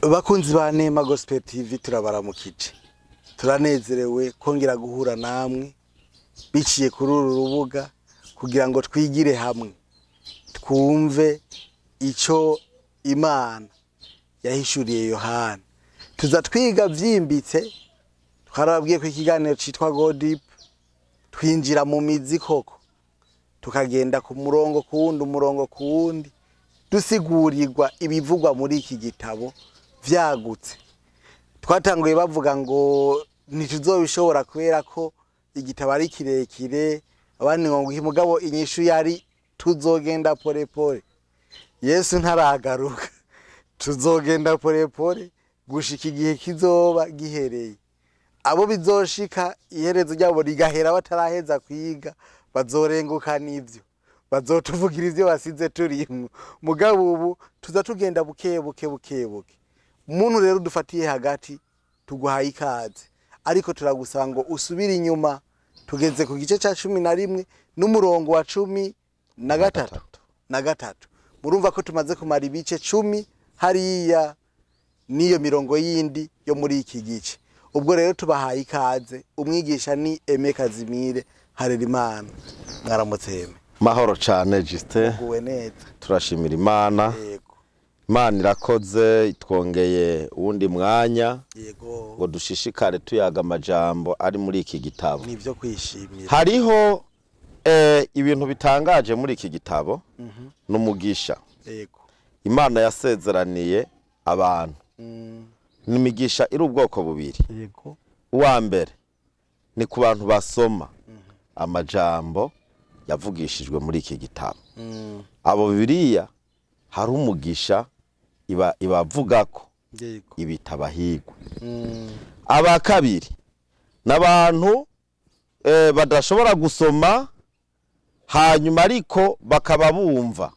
Bakunzi ba Nema Gospel TV turabaramukije. Turanezerewe kongera guhura namwe biciye kuri uru rubuga kugira ngo twigire hamwe. Twumve ico Imana yahishuriye Yohana. Tuza twiga vyimbitse. Twarababwiye ko ikiganiro citwa Go Deep. Twinjira mu mizi koko. Tukagenda ku murongo kuwundi dusigurirwa ibivugwa muri iki gitabo vyagutse. Twatanguye bavuga ngo ntituzobishobora kubera ko igitabo ari kirekire, abandi ngo mugabo inyishu yari tuzogenda pole pole. Yesu ntaragaruka, tuzogenda pole pole gushika igihe kizoba gihereye. Abo bizoshika iherezo ryabo rigahera bataraheza kwiga bazorenguka n'ivyo, bazotuvugira ivyo basize turimwo. Mugabo ubu tuza tugenda bukebuke. Umuntu rero dufatiye hagati tuguhaye ikaze, ariko turagusaba ngo usubire inyuma. Tugeze ku gice ca 11 n'umurongo wa 13. Murumva ko tumaze kumara ibice 10 hariya niyo mirongo yindi yo muri iki gice. Ubwo rero tubahaye ikaze. Umwigisha ni Aime Kazimire Harerimana. Mwaramutse. Mahoro cyane Justin. Uguwe neza. Turashimira Imana. Yego. Imana irakoze itwongeye uwundi mwanya. Yego. Ngo dushishikare tuyaga amajambo ari muri iki gitabo. Nivyo kwishimira. Hariho ibintu bitangaje muri iki gitabo. N'umugisha. Yego. Imana yasezeraniye abantu. N'imigisha iri ubwoko bubiri. Yego. Uwa mbere ni ku bantu basoma amajambo yavugishijwe muri iki gitabo. Abo Bibiliya hari umugisha ibavuga ko ibitabahigwa. Aba kabiri n'abantu badashobora gusoma hanyuma ariko bakaba bumva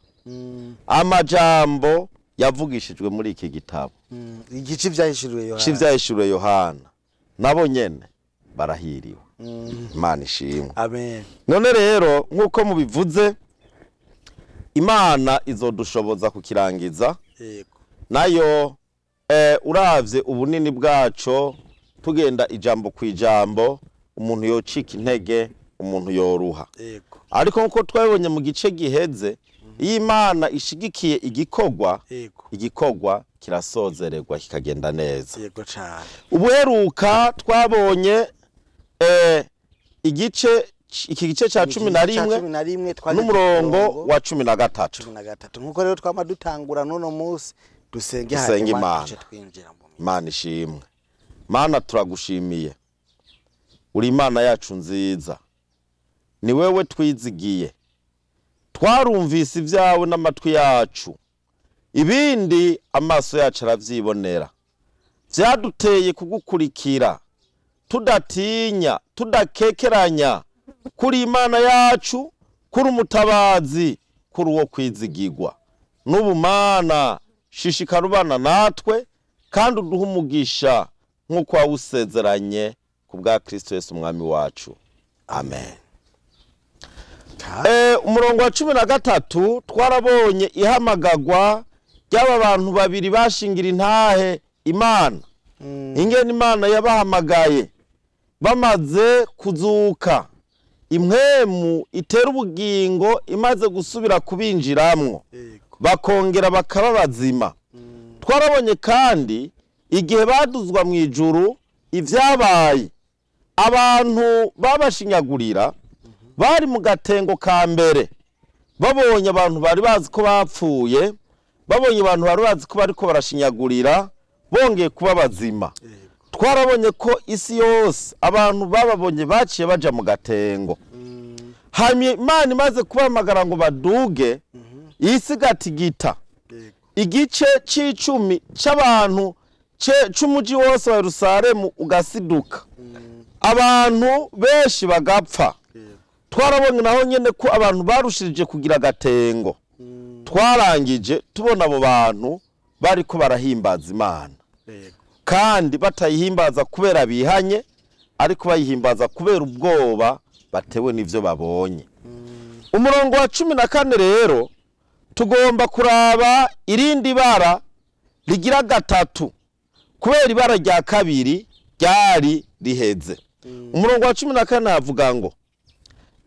amajambo yavugishijwe muri iki gitabo. Igice vyahishuriwe Yohana. Civyahishuriwe Yohana. Nabo nyene barahiriwe. Imana ishimwe. Amen. None rero nkuko mubivuze Imana izodushoboza kukirangiza. Yego. Nayo uravye ubunini bwaco tugenda ijambo kwijambo umuntu yocika intege, umuntu yoruha. Yego. Ariko nkuko twabonye mu gice giheze Imana ishigikiye igikorwa kirasozererwa kikagenda neza. Yego cyane. Ubuheruka twabonye iki gice ca 11 n'umurongo wa 13. Nkuko rero twama dutangura none munsi dusenge Imana. Imana ishimwe. Mana turagushimiye. Uri Imana yacu nziza. Ni wewe twizigiye. Twarumvise ivyawe n'amatwi yacu. Ibindi amaso yacu aravyibonera. Vyaduteye kugukurikira. Tudatinya, tudakekeranya. Kuri Imana yacu, kuri umutabazi, kuri uwo kwizigirwa. N'ubu Mana shishikara ubana natwe kandi uduha umugisha nk'uko wawusezeranye ku bwa Kristo Yesu umwami wacu. Amen. Umurongo wa 13 twarabonye ihamagagwa ry'aba bantu babiri bashingira intahe Imana. Ingene Imana yabahamagaye bamaze kuzuka. Impwemu itera ubugingo imaze gusubira kubinjiramwo. Bakongera bakaba bazima. Twarabonye kandi igihe baduzwa mu ijuru ivyabaye. Abantu babashinyagurira bari mu gatengo ka mbere. Babonye abantu bari bazi ko bapfuye, babonye abantu bari bazi ko bariko barashinyagurira, bongeye kuba bazima. Twarabonye ko isi yose abantu bababonye baciye baja mu gatengo. Hanyuma Imana imaze kubahamagara ngo baduge, isi gatigita. Igice c'icumi c'abantu c'umuji wose wa Yerusalemu ugasiduka. Abantu benshi bagapfa. Twarabonye naho nyene ko abantu barushirije kugira gatengo. Twarangije tubona abo bantu bariko barahimbaza Imana. Kandi batayihimbaza kubera bihanye, ariko bayihimbaza kubera ubwoba batewe n'ivyo babonye. Umurongo wa 14 rero tugomba kuraba irindi bara rigira gatatu kubera ibara rya kabiri ryari riheze. Umurongo wa 14 havuga ngo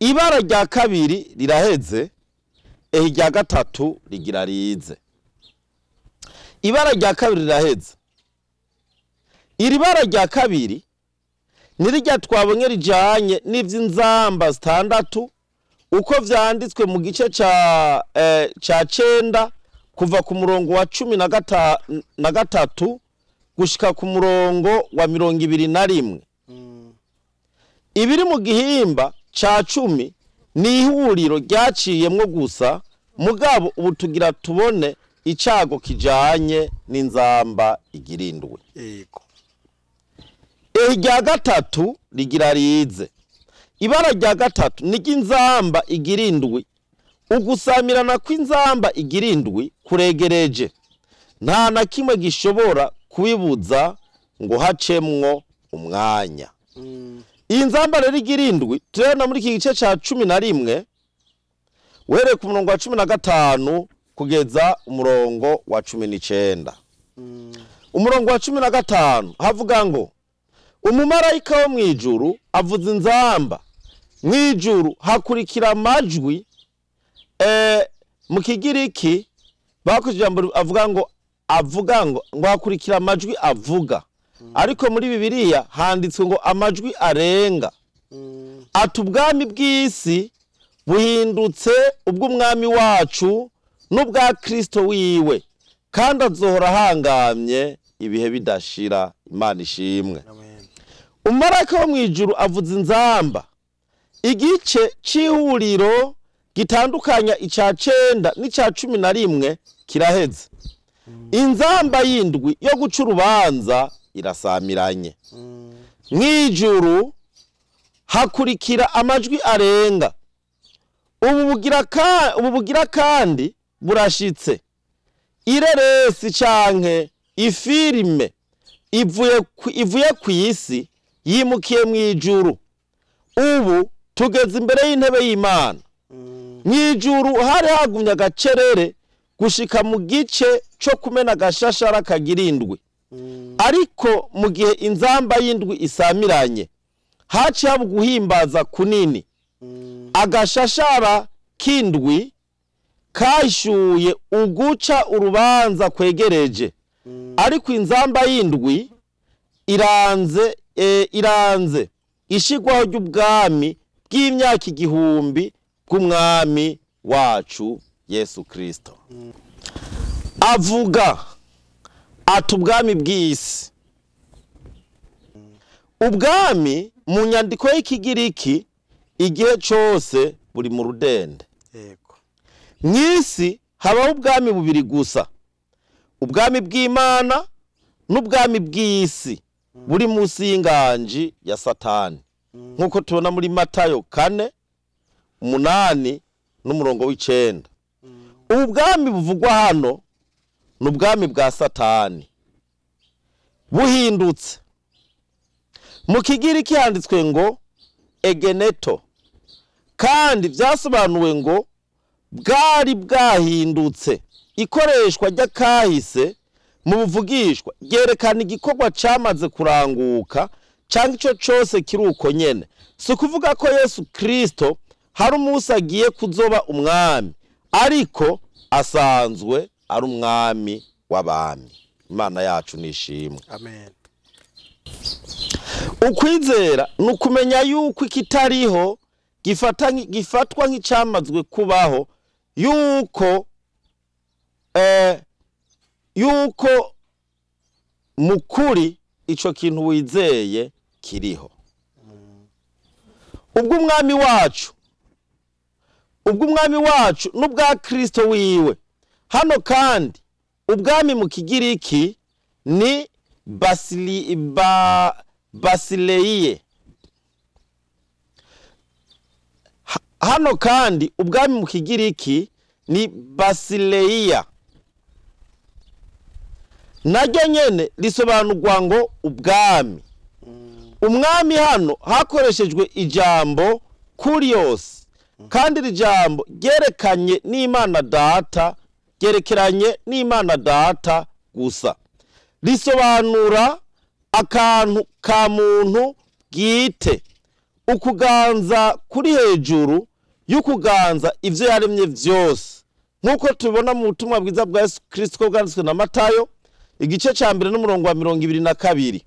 ibara rya kabiri riraheze, irya gatatu rigira rize. Ibara rya kabiri riraheze. Iri bara rya kabiri nirijya twabonye rijanye n'ivy'inzamba zitandatu uko vyanditswe mu gice ca 9 kuva ku murongo wa 13 gushika ku murongo wa 21. Ibiri mu gihimba ca 10 ni ihuriro ryaciyemwo gusa, mugabo ubu tugira tubone icago kijanye n'inzamba igirindwe. Yego. Irya gatatu rigira rize. Ibara rya gatatu ni inzamba igirindwi. Ugusamirana kw'inzamba igirindwi kuregereje. Nta na kimwe gishobora kubibuza ngo hacemwo umwanya. Iyi nzamba rero igirindwi turabona muri iki gice ca 11 were ku murongo wa 15 kugeza umurongo wa 19. Umurongo wa 15 havuga ngo umumarayika wo mwijuru avuza inzamba, mwijuru hakurikira amajwi. Mu Kigiriki bakoze ijambo avuga ngo hakurikira amajwi avuga, ariko muri Bibiliya handitswe ngo amajwi arenga. Ati ubwami bw'isi buhindutse ubw'umwami wacu n'ubwa Kristo wiwe, kandi azohora hangamye ibihe bidashira. Imana ishimwe. Umumarayika wo mwijuru avuza inzamba. Igice c'ihuriro gitandukanya ica 9 n'ica 11 kiraheze. Inzamba yindwi yo guca urubanza irasamiranye. Mwijuru hakurikira amajwi arenga. Ubu bugira kandi burashitse. Ireresi canke ifirime ivuye kw'isi yimukiye mwijuru. Ubu tugeze imbere y'intebe y'Imana. Mwijuru hari hagumye agacerere gushika mu gice cyo kumena agashashara kagirindwi. Ariko mu gihe inzamba y'indwi isamiranye haci haba guhimbaza kunini. Agashashara kindwi kashuye uguca urubanza kwegereje. Ariko inzamba y'indwi iranze ishigwaho ry'ubwami bw'imyaka 1000 bw'umwami wacu Yesu Kristo. Avuga ati ubwami bw'isi. Ubwami mu nyandiko y'Ikigiriki igihe cyose buri mu rudende. Yego. Mw'isi habaho ubwami bubiri gusa, ubwami bw'Imana n'ubwami bw'isi buri munsi y'inganji ya Satani, nkuko tubona muri Matayo 4:8 n'umurongo w'9. Ubwami buvugwa hano n'ubwami bwa Satani buhindutse. Mu Kigiriki handitswe ngo egeneto, kandi vyasobanuwe ngo bwari bwahindutse. Ikoreshwa ry'akahise mu buvugishwa ryerekana igikorwa camaze kuranguka cyangwa ico cyose kiruko nyene. Si kuvuga ko Yesu Kristo hari umunsi agiye kuzoba umwami, ariko asanzwe ari umwami w'abami. Imana yacu nishimwe. Amen. Ukwizera nukumenya yuko ikitariho gifatwa nk'icamazwe kubaho, yuko mukuri ico kintu wizeye kiriho. Ubw'umwami wacu n'ubwa Kristo wiwe. Hano kandi ubwami mu Kigiriki ni basileiye. Hano kandi ubwami mu Kigiriki ni basileia. Naryo nyene risobanurwa ngo ubwami. Umwami hano hakoreshejwe ijambo kurios, kandi rijambo gerekeranye n'Imana Data gusa, risobanura akantu ka muntu bwite, ukuganza kuri hejuru y'ukuganza ivyo yaremye vyose, nk'uko tubibona mu butumwa bwiza bwa Yesu Kristo ko bwanditswe na Matayo igice ca 1 n'umurongo wa 22,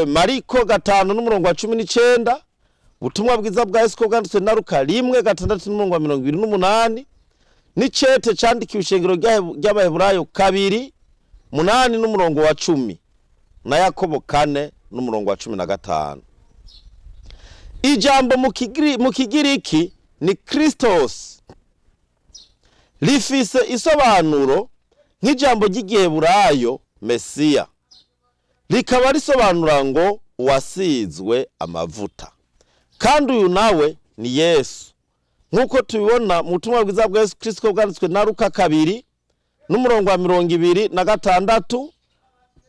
Mariko 5 n'umurongo wa 19, ubutumwa bwiza bwa Yesu ko bwanditswe na Luka 1:6 n'umurongo wa 28, n'icete candikiwe ishengero ry'Abaheburayo 2:8 n'umurongo wa 10, na Yakobo 4 n'umurongo wa 15. Ijambo mu Kigiriki ni Christos, rifise isobanuro nk'ijambo ry'Igiheburayo Mesiya, rikaba risobanura ngo uwasizwe amavuta, kandi uyu nawe ni Yesu, nk'uko tubibona mu butumwa bwiza bwa Yesu Kristo bwanditswe na Luka 2 n'umurongo wa 26,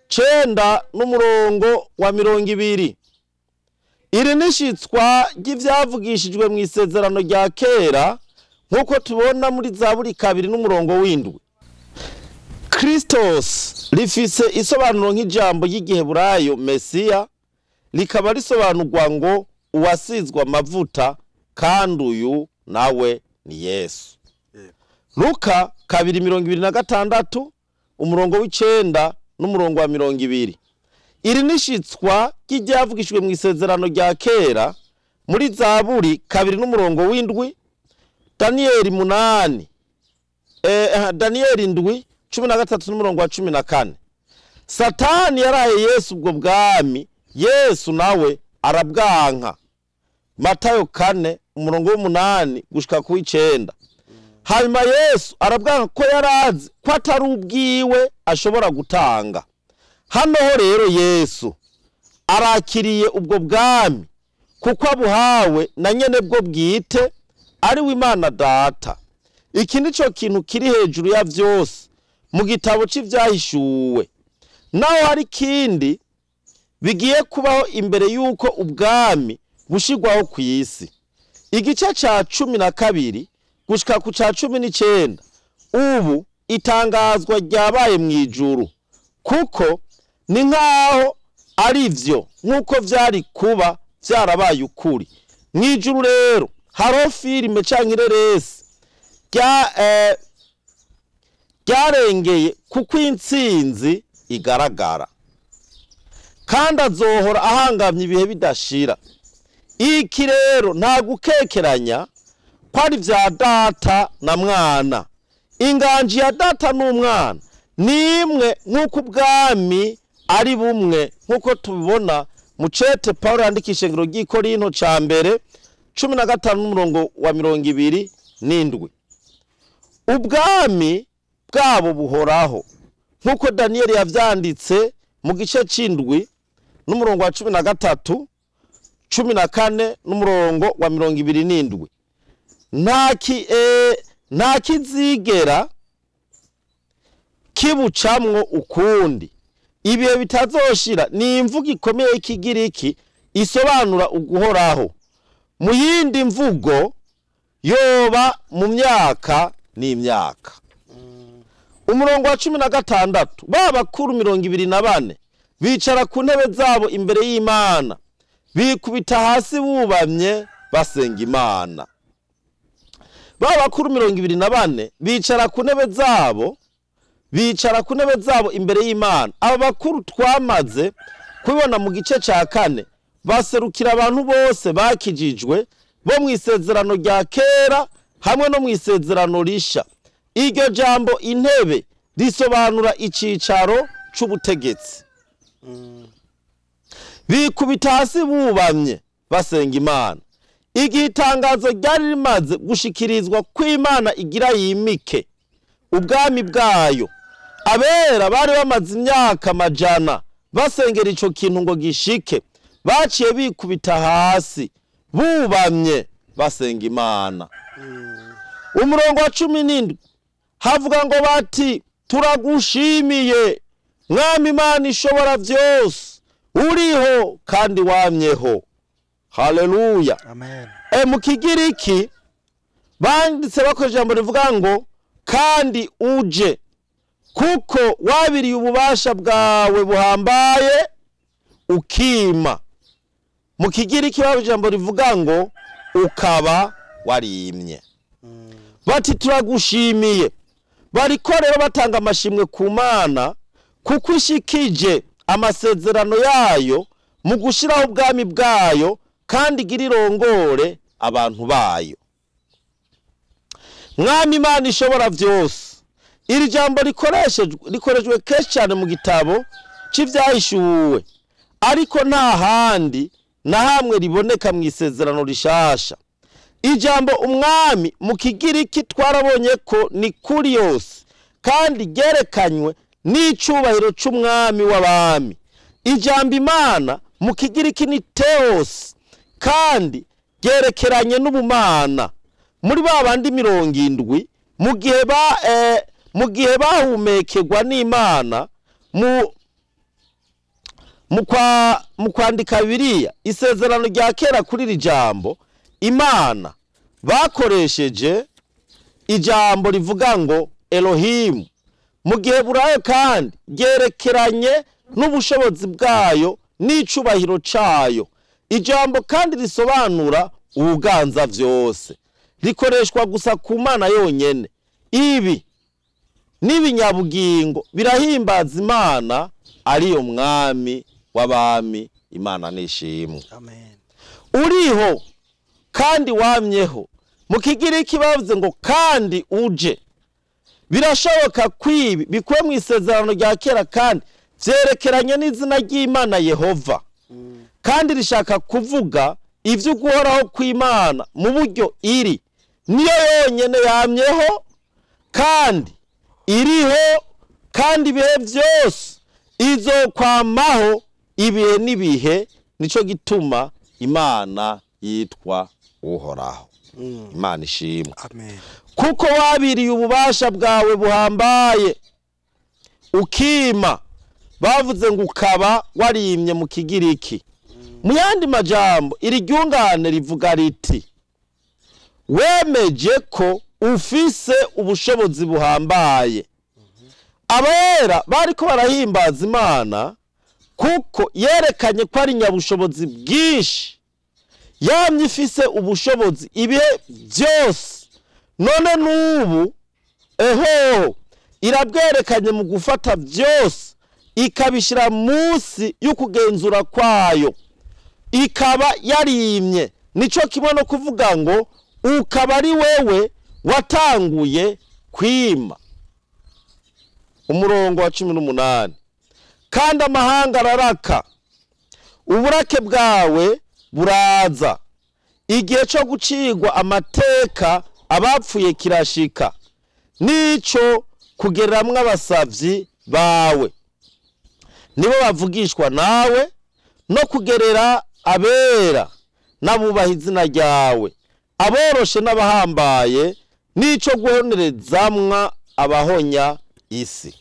9 n'umurongo wa 20. Iri nishitswa ry'ivyavugishijwe mu isezerano rya kera, nk'uko tubona muri Zaburi 2 n'umurongo w'7. Christos rifise isobanuro nk'ijambo y'Igiheburayo Mesiya, rikaba risobanurwa ngo uwasizwe amavuta, kandi uyu nawe ni Yesu. Luka 2:26 umurongo w'9 n'umurongo wa 20. Iri nishitswa ry'ivyavugishijwe mu isezerano rya kera muri Zaburi 2 n'umurongo w'7, Daniyeli 8, Daniyeli 7:13 n'umurongo wa 14. Satani yaraye Yesu ubwo bwami, Yesu nawe arabwanka, Matayo 4 umurongo w'8 gushika ku 9. Hanyuma Yesu arabwanka ko yarazi ko atari ubwiwe ashobora gutanga. Hano ho rero Yesu arakiriye ubwo bwami kuko abuhawe na nyene bwo bwite, ari w'Imana Data. Iki nico kintu kiri hejuru ya vyose mu gitabo c'ivyahishuwe. Naho hari kindi bigiye kubaho imbere yuko ubwami bushigwaho ku isi. Igice ca 12 gushika ku ca 19, ubu itangazwa ryabaye mwijuru, kuko ni nkaho ari vyo nk'uko vyari kuba vyarabaye ukuri. Mwijuru rero haro filime canke ireresi ryarengeye kuko intsinzi igaragara, kandi azohora ahangamye ibihe bidashira. Iki rero nta gukekeranya ko ari vya Data na Mwana. Inganji ya Data n'Umwana ni imwe, nk'uko ubwami ari bumwe, nk'uko tubibona mu cete Paulo yandikisha ishengero ry'i Korinto ca 1 15 n'umurongo wa 27. Ubwami bwabo buhoraho, nk'uko Daniyeli yavyanditse mu gice c'indwi n'umurongo wa 13, 14 n'umurongo wa 27. Nta kizigera kibucamwo ukundi. Ibihe bitazoshira ni imvugo ikomeye y'Ikigiriki isobanura uguhoraho. Mu yindi mvugo yoba mu myaka n'imyaka. Umurongo wa 16, babakuru 24 bicara ku ntebe zabo imbere y'Imana, bikubita hasi bubamye basenga Imana. Babakuru 24 bicara ku ntebe zabo imbere y'Imana. Aba bakuru twamaze kubibona mu gice ca 4, baserukira abantu bose bakijijwe bo mu isezerano rya kera hamwe no mu isezerano risha. Iryo jambo intebe risobanura icicaro c'ubutegetsi. Bikubita hasi bubamye basenga Imana. Igihe itangazo ryari rimaze gushikirizwa ko Imana igira yimike ubwami bwayo, abera bari bamaze imyaka amajana basengera ico kintu ngo gishike, baciye bikubita hasi bubamye basenga Imana. Umurongo wa 17 havuga ngo bati, turagushimiye Mwami Imana ishobora vyose, uriho kandi wamyeho. Haleluya. Amen. Mu Kigiriki banditse bako jambo rivuga ngo kandi uje, kuko wabiriye ububasha bwawe buhambaye ukima. Mu Kigiriki baba ijambo rivuga ngo ukaba warimye. Bati turagushimiye. Bariko rero batanga amashimwe ku Mana kuko ishikije amasezerano yayo mu gushiraho ubwami bwayo kandi igira irongore abantu bayo. Mwami Imana ishobora vyose. Iri jambo rikoreshejwe kenshi cyane mu gitabo c'ivyahishuwe, ariko nta handi na hamwe riboneka mu isezerano rishasha. Ijambo umwami mu Kigiriki twarabonye ko ni kurios kandi gerekanywe n'icubahiro c'umwami w'abami. Ijambo Imana mu Kigiriki ni theos kandi gerekeranye n'ubumana. Muri babandi 70 mu gihe bahumekegwa n'Imana mu kwandika Bibiliya, isezerano rya kera kuri iri jambo Imana bakoresheje ijambo rivuga ngo Elohim. Mu gihe burayo kandi gerekeranye n'ubushobozi bwayo n'icubahiro cayo. Ijambo kandi risobanura ubuganza vyose, rikoreshwa gusa ku Mana yonyene. Ibi n'ibinyabugingo birahimbaza Imana ariyo mwami w'abami. Imana nishimwe. Amen. Uriho kandi wamyeho. Mu Kigiriki bavuze ngo kandi uje. Birashoboka kwibi bikuwe mu isezerano rya kera kandi vyerekeranye n'izina ry'Imana Yehova. Kandi rishaka kuvuga ivyo guhoraho kw'Imana mu buryo iri niyo yonyene yamyeho kandi iriho kandi ibihe vyose izokwamaho ibihe n'ibihe. Nico gituma Imana yitwa uhoraho. Imana ishimwe. Amen. Kuko wabiriye ububasha bwawe buhambaye ukima. Bavuze ngo ukaba warimye mu Kigiriki. Mu yandi majambo iri ryungane rivuga riti wemeje ko ufise ubushobozi buhambaye. Abera bariko barahimbaza Imana kuko yerekanye ko ari nyabushobozi bwinshi, yamye ifise ubushobozi ibihe byose. None nubu irabwerekanye mu gufata byose ikabishira munsi y'ukugenzura kwayo, ikaba yarimye. Nico kimwe no kuvuga ngo ukaba ari wewe watanguye kwima. Umurongo wa 18. Kandi amahanga araraka, uburake bwawe buraza, igihe cyo gucigwa amateka abapfuye kirashika, nico kugereramwe abasavyi bawe. Nibo bavugishwa nawe no kugerera abera n'abubaha izina ryawe, aboroshe n'abahambaye, nico guhonerezamwa abahonya isi.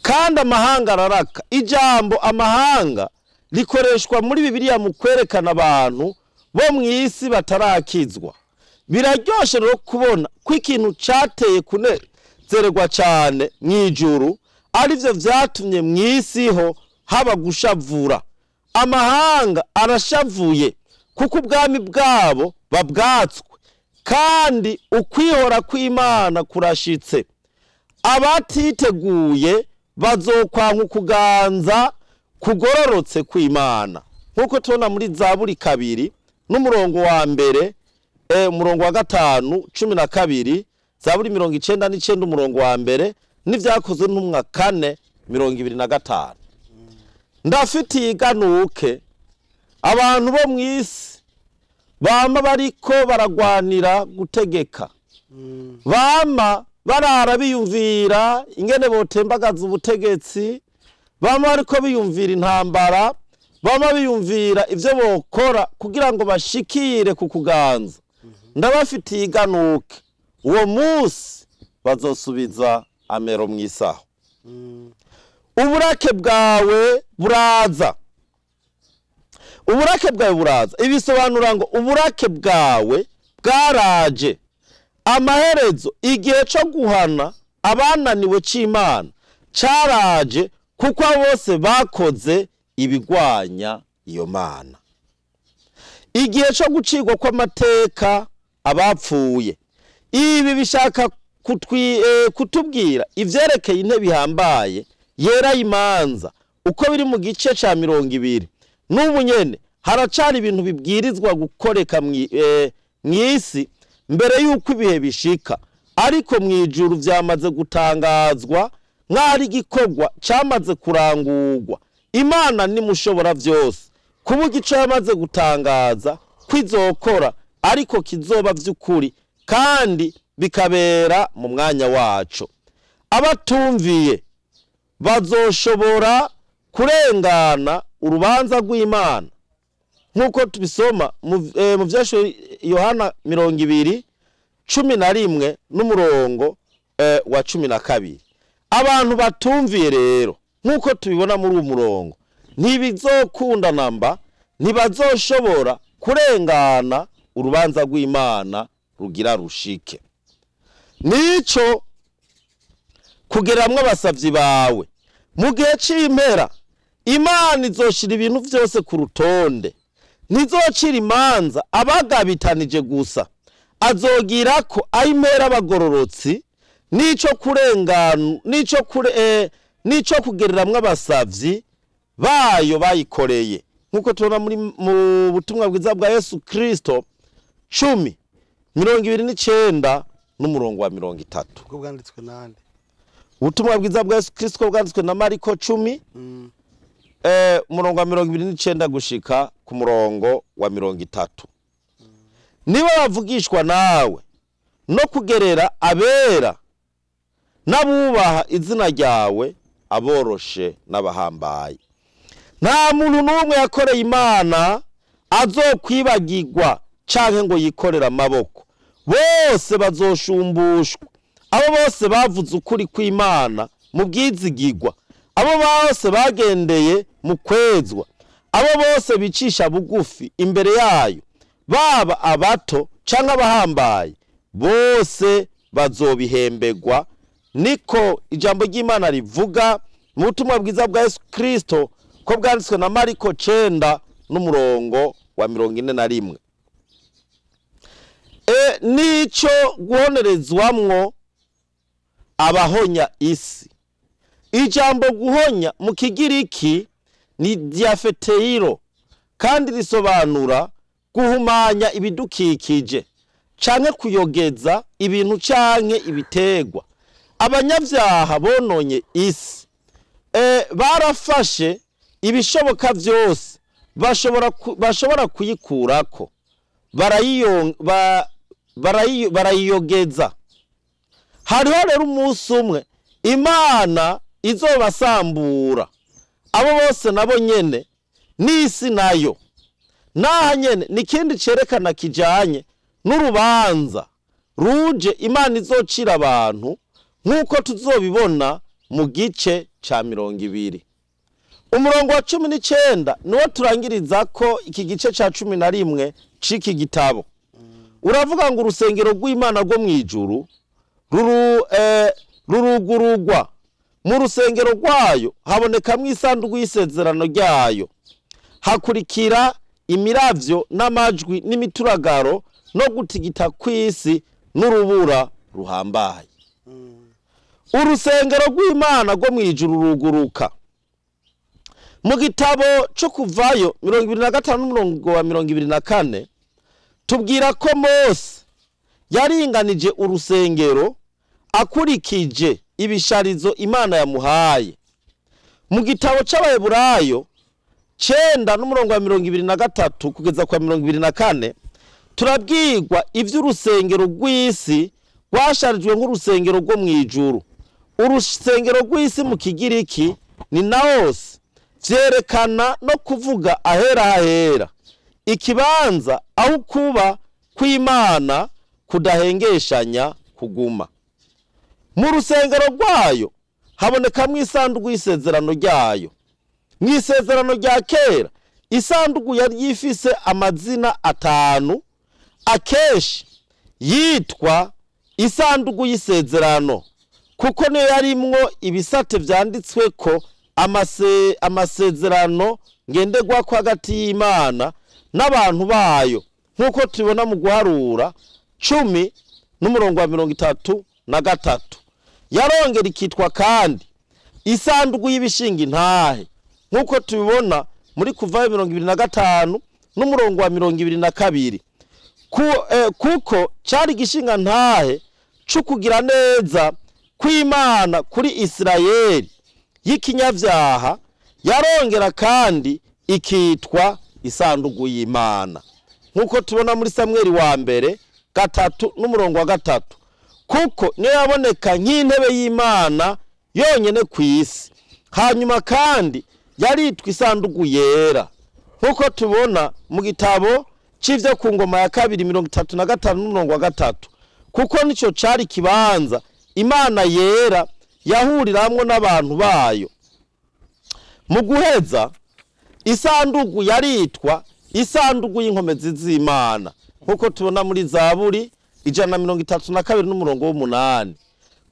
Kandi amahanga araraka. Ijambo amahanga rikoreshwa muri Bibiliya mu kwerekana abantu bo mu isi batarakizwa. Biraryoshe no kubona ko ikintu cateye kunezerwa cyane mwijuru arivyo vyatumye mu isi ho haba gushavura. Amahanga arashavuye kuko ubwami bwabo babwatswe kandi ukwihora kw'Imana kurashitse. Abatiteguye bazokwanka kuganza kugororotse kw'Imana. Nkuko tubona muri Zaburi 2 n'umurongo wa mbere, umurongo wa 5 12, Zaburi 99 umurongo wa mbere, n'ivyakozwe n'intumwa 4:25. Ndafitiye iganuke abantu bo mu isi bama bariko baragwanira gutegeka, bama barara biyumvira ingene botembagaza ubutegetsi, bama bariko biyumvira intambara, bama biyumvira ivyo bokora kugira ngo bashikire ku kuganza. Ndabafitiye iganuke, uwo munsi bazosubiza amero mwisaho. Uburake bwawe buraza. Uburake bwawe buraza. Ibisobanura ngo uburake bwawe bwaraje. Amaherezo igihe cyo guhana abananiwe c'Imana caraje kuko bose bakoze ibigwanya iyo mana. Igihe cyo gucirwa kw'amateka abapfuye, ibi bishaka kutubwira ivyerekeye intebe ihambaye yera imanza uko biri mu gice ca 20. N'ubu nyene haracari ibintu bibwirizwa gukoreka mw'isi mbere yuko ibihe bishika, ariko mwijuru vyamaze gutangazwa nk'ari gikorwa cyamaze kurangurwa. Imana ni mushobora vyose, kubuga ico yamaze gutangaza kwizokora, ariko kizoba vy'ukuri kandi bikabera mu mwanya wacu. Abatumviye bazoshobora kurengana urubanza rw'Imana nk'uko tubisoma mu vyasho Yohana 20:11 n'umurongo wa 12. Abantu batumviye rero nk'uko tubibona muri uwo murongo ntibizokunda namba, ntibazoshobora kurengana urubanza rw'Imana rugira rushike. Nico kugeramwe abasavyi bawe mu gihe c'impera. Imana izoshira ibintu vyose ku rutonde, ntizocira imanza abagabitanije gusa, azogira ko impera abagororotsi nico kurengana nico kugereramwe abasavyi bayo bayikoreye, nkuko tubona mu butumwa bwiza bwa Yesu Kristo 10:29 n'umurongo wa 30. Ubwo bwanditswe nande? Ubutumwa bwiza bwa Yesu Kristo bwanditswe na Mariko 10 umurongo wa 29 gushika ku murongo wa 30. Niba bavugishwa nawe no kugerera abera n'abubaha izina ryawe, aboroshe n'abahambaye. Nta muntu n'umwe yakoreye Imana azokwibagirwa canke ngo yikorera amaboko. Bose bazoshumbushwa, abo bose bavuze ukuri kw'Imana mu bwizigirwa, abo bose bagendeye mu kwezwa, abo bose bicisha bugufi imbere yayo, baba abato canke abahambaye, bose bazobihembegwa. Niko ijambo ry'Imana rivuga mu butumwa bwiza bwa Yesu Kristo ko bwanditswe na Mariko 9 n'umurongo wa 41. Nico guhonerezwamwo abahonya isi. Ijambo guhonya mu Kigiriki ni diafeteiro, kandi risobanura guhumanya ibidukikije canke kuyogeza ibintu canke ibitegwa. Abanyavyaha bononye isi barafashe ibishoboka vyose bashobora kuyikurako, barayiyogeza. Hariho rero umunsi umwe Imana izobasambura abo bose nabo nyene n'isi nayo. Naha nyene nikindi cerekana kijanye n'urubanza ruje Imana izocira abantu nk'uko tuzobibona mu gice ca 20. Umurongo wa 19 niwo turangiriza ko iki gice ca 11 c'iki gitabo. Uravuga ngo urusengero rw'Imana rwo mwijuru rurugurugwa. Mu rusengero rwayo habonekamwe isanduku y'isezerano ryayo, hakurikira imiravyo n'amajwi n'imituragaro no gutigita kw'isi n'urubura ruhambaye. Urusengero rw'Imana rwo mwijuru ruguruka. Mu gitabo cyo kuvayo 25 n'umurongo wa 24 tubwira ko Mose yaringanije urusengero akurikije ibisharizo Imana yamuhaye. Mu gitabo c'Abaheburayo 9 n'umurongo wa 23 kugeza kwa 24 turabwirwa ivy'urusengero rw'isi rwasharijwe nk'urusengero rwo mwijuru. Urusengero rw'isi mu Kigiriki ni naos, vyerekana no kuvuga ahera ahera, ikibanza aho kuba kw'Imana kudahengeshanya kuguma. Mu rusengero rwayo habonekamwe isanduku y'isezerano ryayo. Mu isezerano rya kera isanduku yari yifise amazina 5, akeshi yitwa isanduku y'isezerano kuko niyo yarimwo ibisate vyanditswe ko amasezerano ngenderwa ko hagati y'Imana n'abantu bayo, nk'uko tubona mu guharura 10:33. Yarongera ikitwa kandi isanduku y'ibishinga intahe, nk'uko tubibona muri Kuvayo 25:22. Kuko cari gishinga ntahe cyo kugira neza kw'Imana kuri Isirayeli y'ikinyavyaha. Yarongera kandi ikitwa isanduku y'Imana, nk'uko tubona muri Samweli wa mbere 3:3, kuko niyo yaboneka nk'intebe y'Imana yonyene kw'isi. Hanyuma kandi yaritwa isanduku yera, nk'uko tubona mu gitabo c'ivyo ku ngoma ya 2:35-3, kuko nico cari kibanza Imana yera yahuriramwo n'abantu bayo. Mu guheza isanduku yaritwa isanduku y'inkomezi z'Imana, nk'uko tubona muri Zaburi 132:8,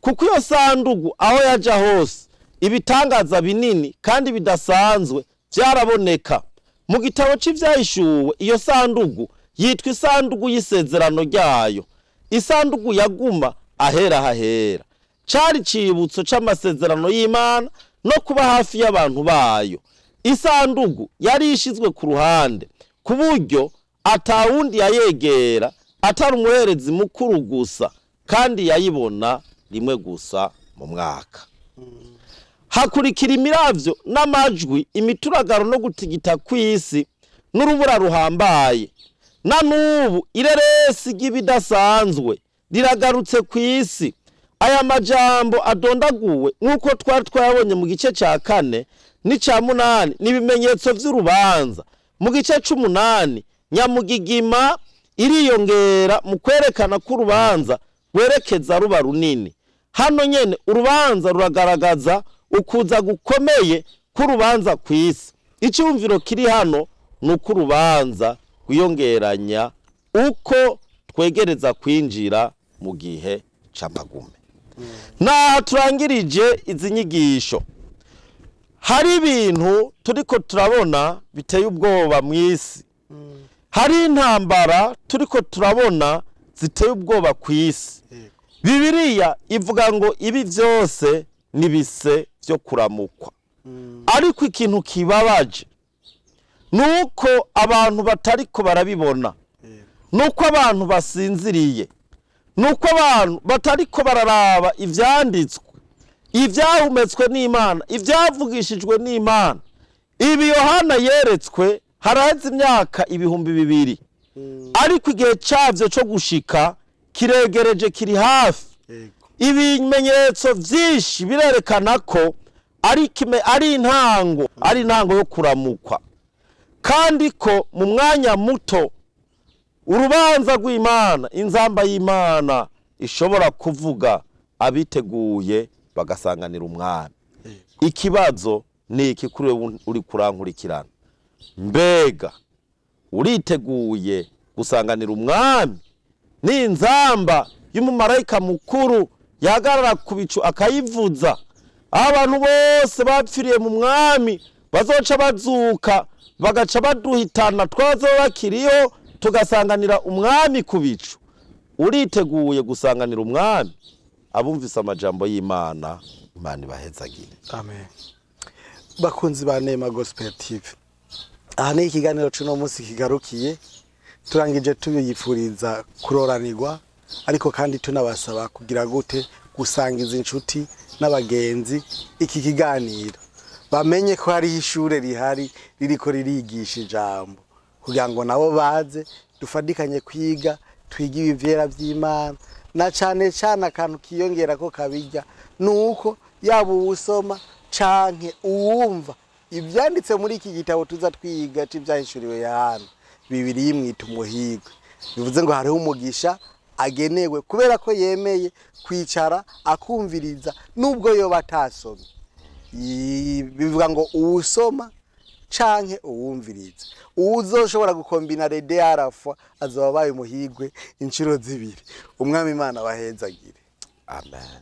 kuko iyo sanduku aho yaja hose ibitangaza binini kandi bidasanzwe vyaraboneka. Mu gitabo c'ivyahishuwe iyo sanduku yitwa isanduku y'isezerano ryayo. Isanduku yaguma ahera hahera, cari cibutso c'amasezerano y'Imana no kuba hafi y'abantu bayo. Isanduku yari ishizwe ku ruhande ku buryo atawundi yayegera atari umuherezi mukuru gusa, kandi yayibona rimwe gusa mu mwaka. Hakurikira imiravyo n'amajwi, imituragaro no gutigita kw'isi n'urubura ruhambaye. Na nubu ireresi ry'ibidasanzwe riragarutse kw'isi. Aya majambo adondaguwe nk'uko twari twayabonye mu gice ca 4 n'ica 8 n'ibimenyetso vy'urubanza. Mu gice c'8 nyamugigima iriyongera mu kwerekana ko urubanza rwerekeza ruba runini. Hano nyene urubanza ruragaragaza ukuza gukomeye k'urubanza kw'isi. Icyumviro kiri hano nuko urubanza rwiyongeranya uko twegereza kwinjira mu gihe c'amagume. Na turangirije izi nyigisho, hari ibintu turiko turabona biteye ubwoba mw'isi. Hari intambara turiko turabona ziteye ubwoba kw'isi. Bibiliya ivuga ngo ibi vyose nibise vyo kuramukwa. Ariko ikintu kibabaje nuko abantu batariko barabibona, nuko abantu basinziriye, nuko abantu batariko bararaba ivyanditswe, ivyahumetswe n'Imana, ivyavugishijwe n'Imana. Ibi Yohana yeretswe haraheze imyaka 2000, ariko igihe cavyo co gushika kiregereje, kiri hafi. Ibimenyetso vyinshi birerekana ko ari intango yo kuramukwa, kandi ko mu mwanya muto urubanza rw'Imana, inzamba y'Imana ishobora kuvuga abiteguye bagasanganira umwami. Ikibazo ni iki kuri uri kurankurikirana? Mbega uriteguye gusanganira umwami? Ni inzamba y'umumarayika mukuru yahagarara ku bicu akayivuza, abantu bose bapfiriye mu mwami bazoca bazuka bagaca baduhitana, twazoba bakiriho tugasanganira umwami ku bicu. Uriteguye gusanganira umwami? Abumvise amajambo y'Imana, Imana ibahezagire. Amen. Bakunzi ba Neema Gospel TV, aha ni ikiganiro cy'uno munsi kigarukiye. Turangije tubiyifuriza kuroranirwa, ariko kandi tunabasaba kugira gute gusangiza inshuti n'abagenzi iki kiganiro, bamenye ko hari ishure rihari ririko ririgisha ijambo, kugira ngo nabo baze dufadikanye kwiga, twiga ibivyera vy'Imana. Na cane cane akantu kiyongera ko kabijya nuko yaba uwusoma canke uwumva ivyanditse muri iki gitabo tuza twiga c'ivyahishuriwe Yohana, Bibiliya imwita umuhigwe. Bivuze ngo hariho umugisha agenewe kubera ko yemeye kwicara akumviriza nubwo yoba atasomye. Bivuga ngo uwusoma canke uwumviriza, uzoshobora gukombina rede arafa azoba baye umuhigwe inshuro zibiri. Umwami Imana bahezagire. Amen.